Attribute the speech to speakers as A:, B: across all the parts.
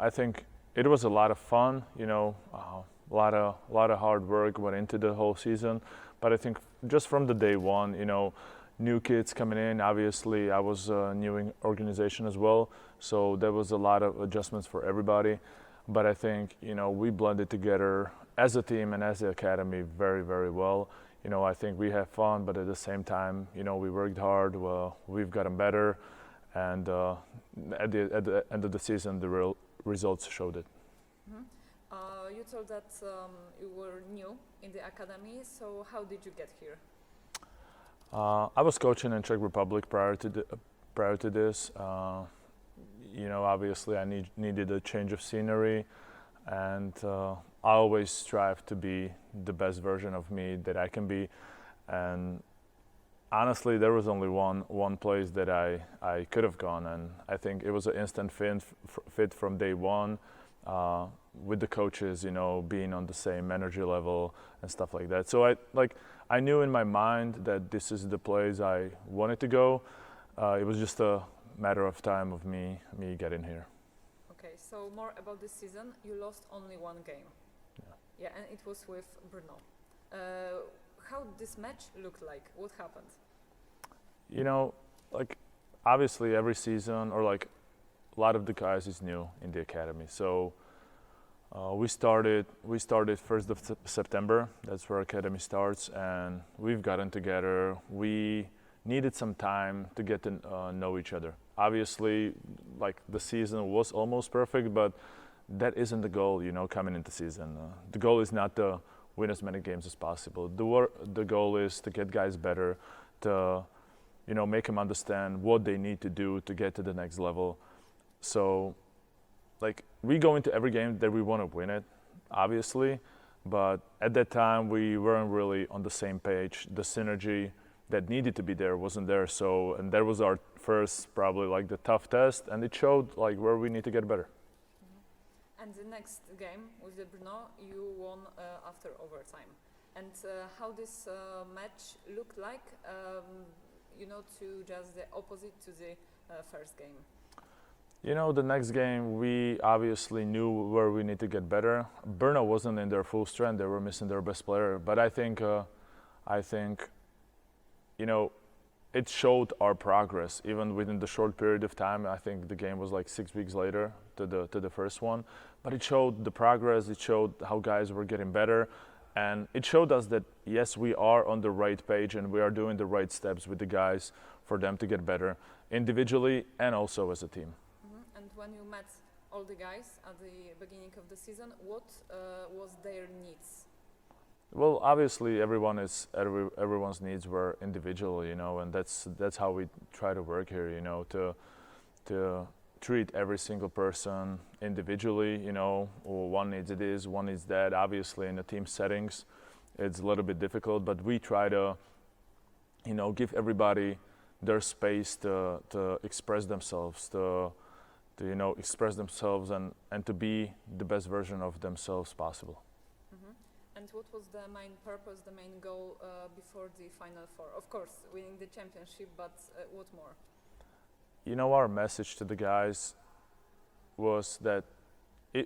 A: I think it was a lot of fun. A lot of hard work went into the whole season. But I think just from the day one, new kids coming in. Obviously, I was a new organization as well, so there was a lot of adjustments for everybody. But I think we blended together as a team and as the academy very, very well. I think we have fun, but at the same time, we worked hard. Well, we've gotten better, and at the end of the season, the real results showed it.
B: Mm-hmm. You told that you were new in the academy, so how did you get here?
A: I was coaching in Czech Republic prior to this. Obviously, I needed a change of scenery, and I always strive to be the best version of me that I can be. And honestly, there was only one place that I could have gone, and I think it was an instant fit from day one. With the coaches, being on the same energy level and stuff like that. So I knew in my mind that this is the place I wanted to go. It was just a matter of time of me getting here.
B: Okay, so more about this season. You lost only one game. Yeah, and it was with Brno. How this match looked like? What happened?
A: Obviously every season, or a lot of the guys is new in the academy. So we started 1st of September. That's where academy starts, and we've gotten together. We needed some time to get to know each other. Obviously, the season was almost perfect, but that isn't the goal, coming into season. The goal is not to win as many games as possible. The goal is to get guys better, to make them understand what they need to do to get to the next level. So, we go into every game that we want to win it, obviously, but at that time we weren't really on the same page. The synergy that needed to be there wasn't there. So, and that was our first, probably the tough test, and it showed where we need to get better.
B: Mm-hmm. And the next game with the Brno, you won after overtime. And how this match looked like, to just the opposite to the first game?
A: The next game, we obviously knew where we need to get better. Brno wasn't in their full strength; they were missing their best player. But I think, it showed our progress even within the short period of time. I think the game was 6 weeks later to the first one, but it showed the progress. It showed how guys were getting better, and it showed us that yes, we are on the right page and we are doing the right steps with the guys for them to get better individually and also as a team.
B: And when you met all the guys at the beginning of the season, what was their needs?
A: Well, obviously, everyone's needs were individual, and that's how we try to work here, to treat every single person individually. One needs this, one needs that. Obviously, in the team settings, it's a little bit difficult, but we try to, give everybody their space to express themselves, to express themselves and to be the best version of themselves possible.
B: Mm-hmm. And what was the main purpose, the main goal before the Final Four? Of course, winning the championship, but what more?
A: Our message to the guys was that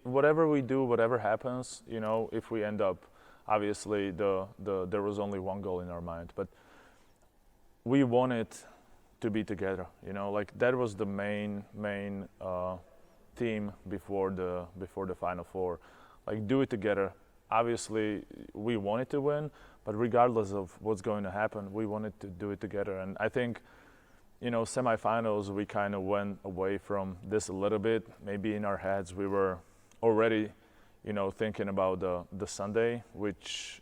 A: whatever we do, whatever happens, if we end up, obviously there was only one goal in our mind, but we wanted to be together. That was the main theme before the Final Four. Do it together. Obviously, we wanted to win, but regardless of what's going to happen, we wanted to do it together. And I think, semifinals, we kind of went away from this a little bit. Maybe in our heads, we were already, thinking about the Sunday, which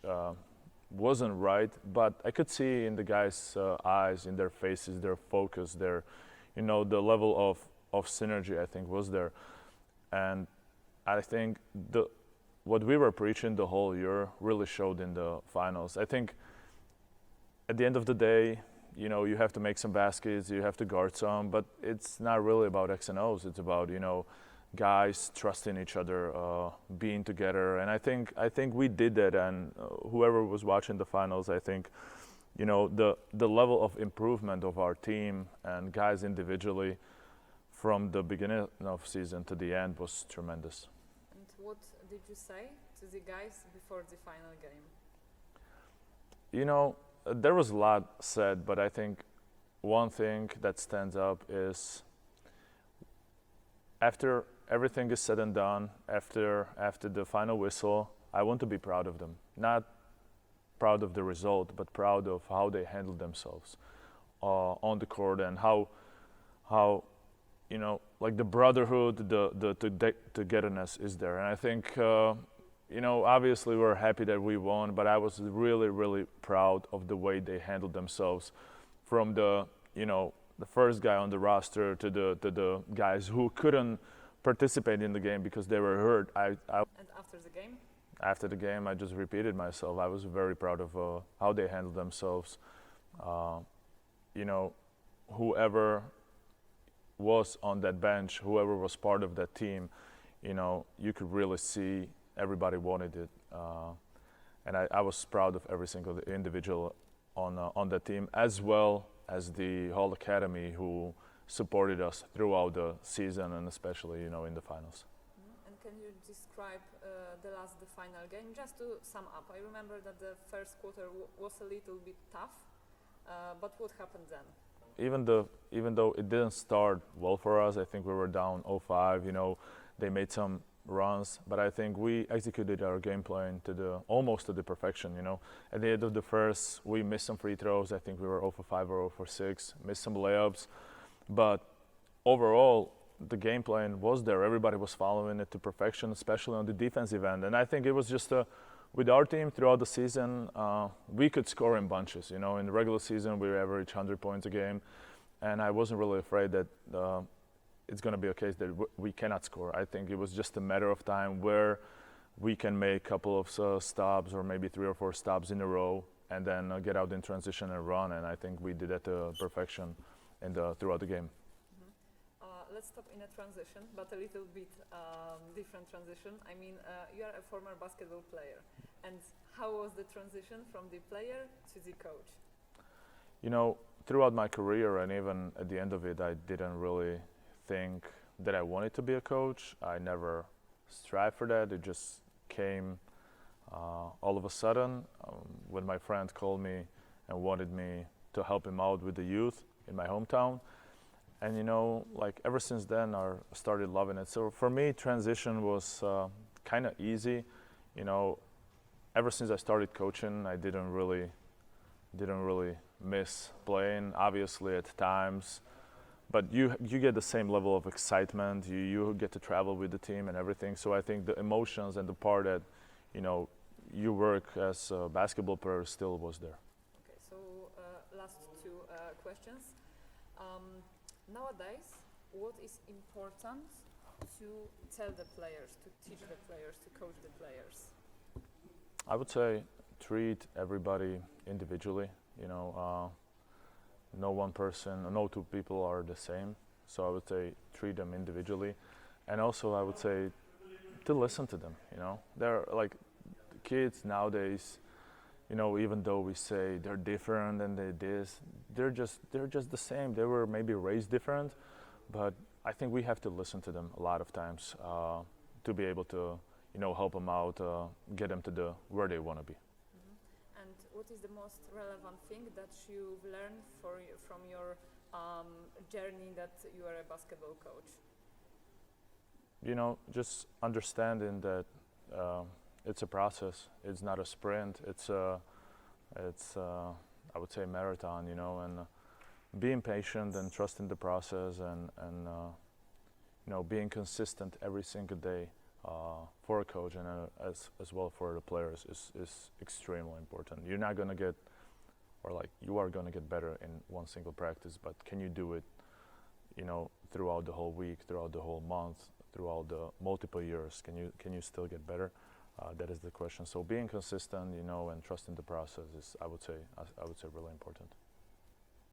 A: wasn't right. But I could see in the guys' eyes, in their faces, their focus, the level of synergy, I think, was there. And I think what we were preaching the whole year really showed in the finals. I think at the end of the day, you have to make some baskets, you have to guard some, but it's not really about X and O's. It's about, guys trusting each other, being together. And I think we did that. And whoever was watching the finals, I think, the level of improvement of our team and guys individually from the beginning of season to the end was tremendous.
B: And what did you say to the guys before the final game?
A: You know, there was a lot said, but I think one thing that stands up is after everything is said and done, after the final whistle, I want to be proud of them. Not proud of the result, but proud of how they handled themselves on the court, and how you know, like the brotherhood, the togetherness is there. And I think you know, obviously we're happy that we won, but I was really, really proud of the way they handled themselves, from the, you know, the first guy on the roster to the guys who couldn't participate in the game because they were hurt.
B: And after the game?
A: After the game, I just repeated myself. I was very proud of how they handled themselves. You know, whoever was on that bench, whoever was part of that team, you know, you could really see everybody wanted it. And I was proud of every single individual on that team, as well as the whole academy who supported us throughout the season, and especially, you know, in the finals.
B: And can you describe the final game? Just to sum up, I remember that the first quarter was a little bit tough, but what happened then?
A: Even though it didn't start well for us, I think we were down 0-5. You know, they made some runs, but I think we executed our game plan almost to the perfection. You know, at the end of the first, we missed some free throws. I think we were 0-5 or 0-6, missed some layups, but overall the game plan was there. Everybody was following it to perfection, especially on the defensive end. And I think it was just with our team throughout the season, we could score in bunches. You know, in the regular season we averaged 100 points a game, and I wasn't really afraid that it's going to be a case that we cannot score. I think it was just a matter of time where we can make a couple of stops, or maybe 3 or 4 stops in a row, and then get out in transition and run. And I think we did that to perfection throughout the game.
B: Let's stop in a transition, but a little bit different transition. I mean, you are a former basketball player, and how was the transition from the player to the coach?
A: You know, throughout my career, and even at the end of it, I didn't really think that I wanted to be a coach. I never strived for that. It just came all of a sudden when my friend called me and wanted me to help him out with the youth in my hometown. And, you know, like ever since then, I started loving it. So for me, transition was kind of easy. You know, ever since I started coaching, I didn't really miss playing. Obviously, at times, but you get the same level of excitement. You get to travel with the team and everything. So I think the emotions and the part that, you know, you work as a basketball player still was there.
B: Okay, so last 2 questions. Nowadays, what is important to tell the players, to teach the players, to coach the players?
A: I would say treat everybody individually. You know, no 2 people are the same. So I would say treat them individually, and also I would say to listen to them. You know, they're like kids nowadays. You know, even though we say they're different and they're just the same. They were maybe raised different, but I think we have to listen to them a lot of times to be able to, you know, help them out, get them to where they want to be.
B: Mm-hmm. And what is the most relevant thing that you've learned from your journey that you are a basketball coach?
A: You know, just understanding that it's a process. It's not a sprint. It's I would say marathon. You know, and being patient and trusting the process, and you know, being consistent every single day for a coach, and as well for the players is extremely important. You're not gonna get, or like you are gonna get better in one single practice, but can you do it, you know, throughout the whole week, throughout the whole month, throughout the multiple years? Can you still get better? That is the question. So being consistent, you know, and trusting the process is, I would say, really important.